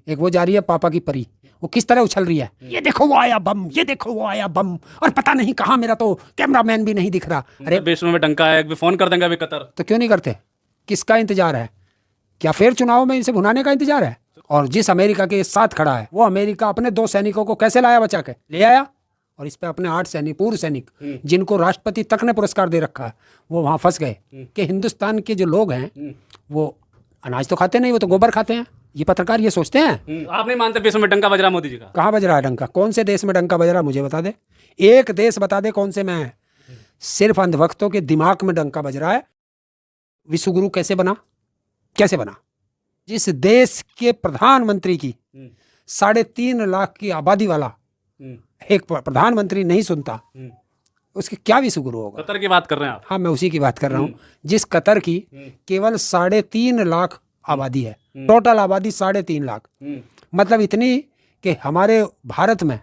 एक वो जा रही है पापा की परी, वो किस तरह उछल रही है, ये देखो वो आया बम, ये देखो वो आया बम, और पता नहीं कहाँ, मेरा तो कैमरामैन भी नहीं दिख रहा। अरे बीच में डंका है, फोन कर देंगे अभी कतर। तो क्यों नहीं करते? किसका इंतजार है? क्या फिर चुनाव में इनसे भुनाने का इंतजार है? और जिस अमेरिका के साथ खड़ा है, वो अमेरिका अपने 2 सैनिकों को कैसे लाया बचा के? ले आया, और इस पे अपने 8 सैनिक, पूर्व सैनिक, जिनको राष्ट्रपति तक ने पुरस्कार दे रखा है, वो वहां फंस गए कि हिंदुस्तान के जो लोग हैं वो अनाज तो खाते नहीं, वो तो गोबर खाते हैं। ये पत्रकार ये सोचते हैं। आप नहीं मानते बीच में डंका बज रहा मोदी जी का? कहाँ बज रहा है डंका? कौन से देश में डंका बज रहा है? मुझे बता दे, एक देश बता दे कौन से में है। सिर्फ अंधभक्तों के दिमाग में डंका बज रहा है। विश्वगुरु कैसे बना? कैसे बना? जिस देश के प्रधानमंत्री की 3.5 लाख की आबादी वाला एक प्रधानमंत्री नहीं सुनता, उसके क्या विश्वगुरु होगा? कतर की बात कर रहे हैं आप? हाँ, मैं उसी की बात कर रहा हूँ। जिस कतर की केवल 3.5 लाख आबादी है, टोटल आबादी 3.5 लाख, मतलब इतनी कि हमारे भारत में,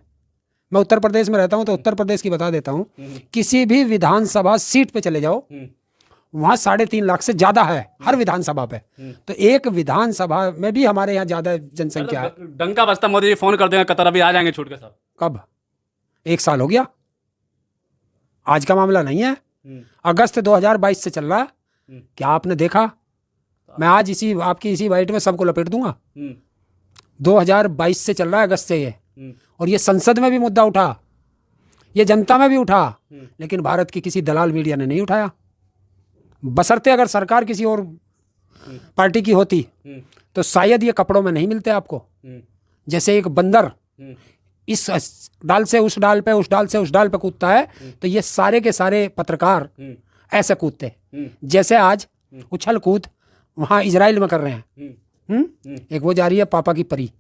मैं उत्तर प्रदेश में रहता हूँ तो उत्तर प्रदेश की बता देता हूँ, किसी भी विधानसभा सीट पे चले जाओ, वहाँ 3.5 लाख से ज्यादा है हर विधानसभा पे। तो एक विधानसभा में भी हमारे यहाँ ज्यादा जनसंख्या है। डंका बजता मोदी जी फोन कर देंगे कतर, अभी आ जाएंगे छूट के साथ। कब? 1 साल हो गया, आज का मामला नहीं है। अगस्त 2022 से चल रहा है। क्या आपने देखा? मैं आज आपकी इसी बाइट में सबको लपेट दूंगा। 2022 से चल रहा है, अगस्त से ये, और ये संसद में भी मुद्दा उठा, ये जनता में भी उठा, लेकिन भारत की किसी दलाल मीडिया ने नहीं उठाया। बशर्ते अगर सरकार किसी और पार्टी की होती तो शायद ये कपड़ों में नहीं मिलते आपको। जैसे एक बंदर इस डाल से उस डाल पे, उस डाल से उस डाल पे कूदता है, तो ये सारे के सारे पत्रकार ऐसे कूदते, जैसे आज उछल कूद वहां इजराइल में कर रहे हैं। एक वो जा रही है पापा की परी,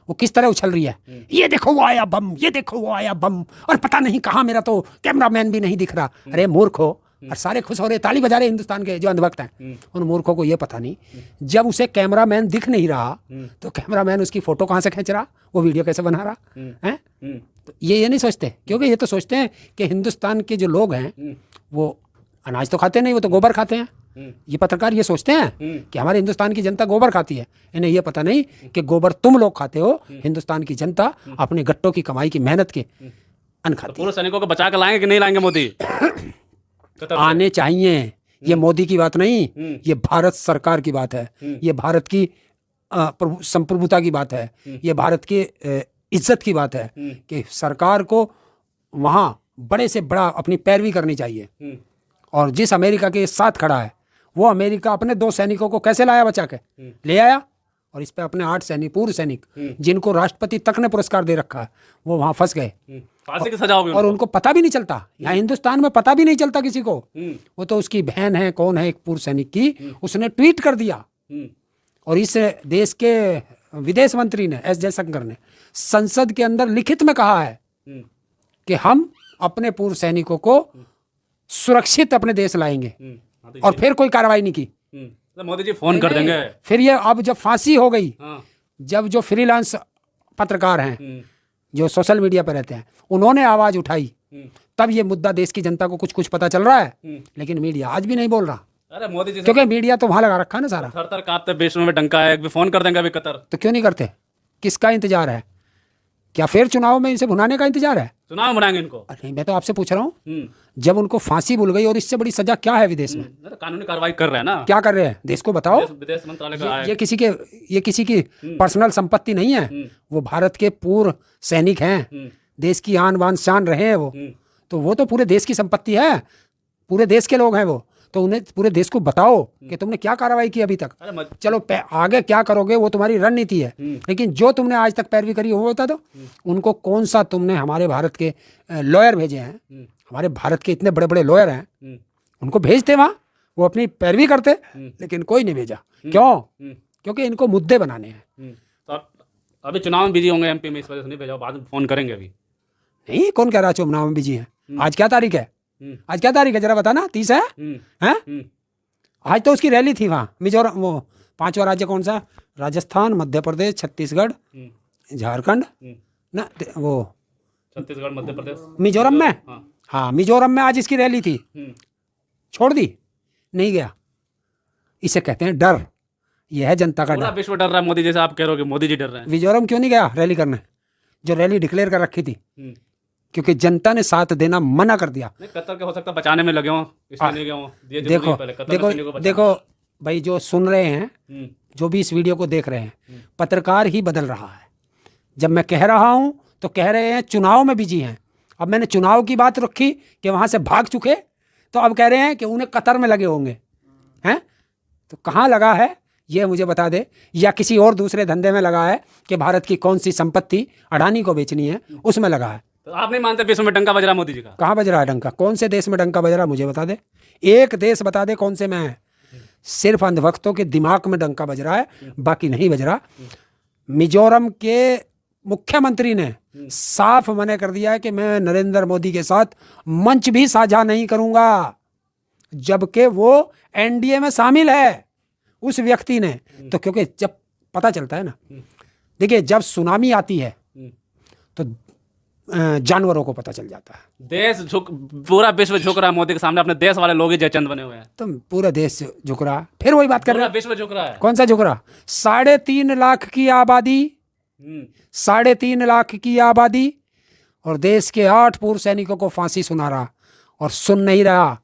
वो किस तरह उछल रही है, ये देखो वो आया बम, ये देखो वो आया बम, और पता नहीं कहाँ, मेरा तो कैमरामैन भी नहीं दिख रहा। अरे मूर्ख हो! और सारे खुश हो रहे, ताली बजा रहे हिंदुस्तान के जो अंधभक्त हैं। उन मूर्खों को ये पता नहीं, जब उसे कैमरामैन दिख नहीं रहा तो कैमरामैन उसकी फोटो कहाँ से खींच रहा, वो वीडियो कैसे बना रहा है? तो ये नहीं सोचते, क्योंकि ये तो सोचते हैं कि हिंदुस्तान के जो लोग हैं वो अनाज तो खाते नहीं, वो तो गोबर खाते हैं। ये पत्रकार ये सोचते हैं कि हमारे हिंदुस्तान की जनता गोबर खाती है। इन्हें ये पता नहीं कि गोबर तुम लोग खाते हो, हिंदुस्तान की जनता अपने गट्टों की कमाई की मेहनत के अन्न खाती है। पूर्व सैनिकों को बचा कर लाएंगे कि नहीं लाएंगे मोदी? आने चाहिए। ये मोदी की बात नहीं, ये भारत सरकार की बात है, ये भारत की संप्रभुता की बात है, ये भारत की इज्जत की बात है कि सरकार को वहाँ बड़े से बड़ा अपनी पैरवी करनी चाहिए। और जिस अमेरिका के साथ खड़ा है, वो अमेरिका अपने 2 सैनिकों को कैसे लाया बचा के? ले आया, और इस पे अपने 8 सैनिक, पूर्व सैनिक, जिनको राष्ट्रपति तक ने पुरस्कार दे रखा है, वो वहां फंस गए। फांसी की सजा होगी और उनको पता भी नहीं चलता। यहाँ हिंदुस्तान में पता भी नहीं चलता किसी को। वो तो उसकी बहन है, कौन है, एक पूर्व सैनिक की, उसने ट्वीट कर दिया, और इस देश के विदेश मंत्री ने, एस जयशंकर ने, संसद के अंदर लिखित में कहा है कि हम अपने पूर्व सैनिकों को सुरक्षित अपने देश लाएंगे, और फिर कोई कार्रवाई नहीं की। तो मोदी जी फोन कर देंगे। फिर ये अब जब फांसी हो गई, जब जो फ्रीलांस पत्रकार हैं जो सोशल मीडिया पर रहते हैं, उन्होंने आवाज उठाई, तब ये मुद्दा देश की जनता को कुछ कुछ पता चल रहा है। लेकिन मीडिया आज भी नहीं बोल रहा। अरे मोदी जी, क्योंकि मीडिया तो वहां लगा रखा है ना सारा। थर-थर कांपते, बीच में डंका है, फोन कर देंगे अभी कतर। तो क्यों नहीं करते? किसका इंतजार है? क्या फिर चुनाव में इनसे भुनाने का इंतजार है? चुनाव बनाएंगे इनको? नहीं, मैं तो आपसे पूछ रहा हूँ, जब उनको फांसी भूल गई, और इससे बड़ी सजा क्या है विदेश में? कानूनी कार्रवाई कर रहे हैं ना। क्या कर रहे हैं? देश को बताओ। विदेश मंत्रालय का ये किसी की पर्सनल संपत्ति नहीं है। वो भारत के पूर्व सैनिक हैं, देश की आन बान शान रहे हैं वो तो पूरे देश की संपत्ति है, पूरे देश के लोग हैं वो। तो उन्हें पूरे देश को बताओ कि तुमने क्या कार्रवाई की अभी तक। चलो आगे क्या करोगे वो तुम्हारी रणनीति है, लेकिन जो तुमने आज तक पैरवी करी वो बता दो। उनको कौन सा तुमने हमारे भारत के लॉयर भेजे हैं, हमारे भारत के इतने बड़े बड़े लॉयर हैं, उनको भेजते वहाँ, वो अपनी पैरवी करते, लेकिन कोई नहीं भेजा। क्यों? क्योंकि इनको मुद्दे बनाने हैं। तो अभी चुनाव में बिजी होंगे एमपी में, इस वजह से नहीं भेजा, बाद में फोन करेंगे। अभी नहीं, कौन कह रहा चुनाव में बिजी है? आज क्या तारीख है? आज क्या तारीख है जरा बताना। 30 है? हैं? आज तो उसकी रैली थी वहाँ मिजोरम, वो 5वां राज्य कौन सा? राजस्थान, मध्य प्रदेश, छत्तीसगढ़, झारखंड, ना वो छत्तीसगढ़, मध्य प्रदेश, मिजोरम में। हाँ, मिजोरम में आज इसकी रैली थी, छोड़ दी, नहीं गया। इसे कहते हैं डर। ये है जनता का पूरा डर। विश्व डर रहा है मोदी, जैसे आप कह रहे हो कि मोदी जी डर रहे हैं। मिजोरम क्यों नहीं गया रैली करने, जो रैली डिक्लेयर कर रखी थी? क्योंकि जनता ने साथ देना मना कर दिया। नहीं, कतर के हो सकता है बचाने में लगे हों, इसलिए नहीं गए हों। ये जरूरी देखो है पहले कतर के सैनिकों को देखो बचाना। देखो भाई, जो सुन रहे हैं, हम्म, जो भी इस वीडियो को देख रहे हैं, पत्रकार ही बदल रहा है। जब मैं कह रहा हूं तो कह रहे हैं चुनाव में बिजी हैं। अब मैंने चुनाव की बात रखी कि वहां से भाग चुके, तो अब कह रहे हैं कि उन्हें कतर में लगे होंगे। हैं? तो कहाँ लगा है ये मुझे बता दे, या किसी और दूसरे धंधे में लगा है कि भारत की कौन सी संपत्ति अडानी को बेचनी है, उसमें लगा है। तो आप नहीं मानते विश्व में डंका बज रहा मोदी जी का? कहाँ बज रहा है डंका? कौन से देश में डंका बज रहा है मुझे बता दे, एक देश बता दे कौन से में है। सिर्फ अंधभक्तों के दिमाग में डंका बज रहा है, बाकी नहीं बज रहा। मिजोरम के मुख्यमंत्री ने साफ मना कर दिया है कि मैं नरेंद्र मोदी के साथ मंच भी साझा नहीं करूंगा, जबकि वो एनडीए में शामिल है उस व्यक्ति ने। तो क्योंकि जब पता चलता है ना, देखिए जब सुनामी आती है तो जानवरों को पता चल जाता है। देश झुक, पूरा विश्व झुक रहा है मोदी के सामने, अपने देश वाले लोग ही जयचंद बने हुए हैं। तो पूरा देश झुक रहा, फिर वही बात कर रहे पूरा हैं। विश्व झुक रहा है। कौन सा झुक रहा? 3.5 लाख की आबादी, 3.5 लाख की आबादी, और देश के 8 पूर्व सैनिकों को फांसी सुना रहा और सुन नहीं रहा।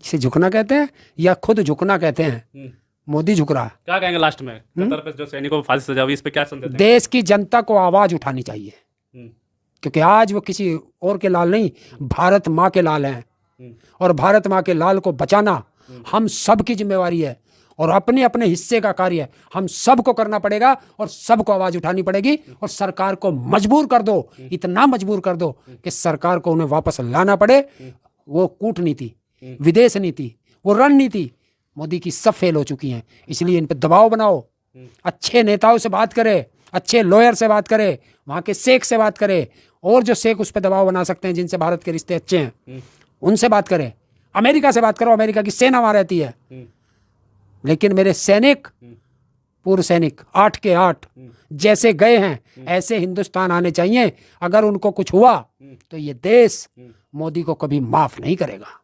इसे झुकना कहते हैं या खुद झुकना कहते हैं? मोदी झुक रहा। क्या कहेंगे लास्ट में? कतर पे जो सैनिकों को फांसी सजा हुई, इस पे क्या संदेश देंगे? देश की जनता को आवाज उठानी चाहिए, क्योंकि आज वो किसी और के लाल नहीं, भारत माँ के लाल हैं, और भारत माँ के लाल को बचाना हम सब की जिम्मेवारी है, और अपने अपने हिस्से का कार्य हम सबको करना पड़ेगा, और सबको आवाज उठानी पड़ेगी। और सरकार को मजबूर कर दो, इतना मजबूर कर दो कि सरकार को उन्हें वापस लाना पड़े। वो कूटनीति, विदेश नीति, वो रणनीति मोदी की सब फेल हो चुकी हैं। इसलिए इन पर दबाव बनाओ, अच्छे नेताओं से बात करे, अच्छे लॉयर से बात करे, वहाँ के शेख से बात करे, और जो शेख उस पर दबाव बना सकते हैं, जिनसे भारत के रिश्ते अच्छे हैं, उनसे बात करें। अमेरिका से बात करो, अमेरिका की सेना वहाँ रहती है। लेकिन मेरे सैनिक, पूर्व सैनिक 8 के 8 जैसे गए हैं, ऐसे हिंदुस्तान आने चाहिए। अगर उनको कुछ हुआ तो ये देश मोदी को कभी माफ नहीं करेगा।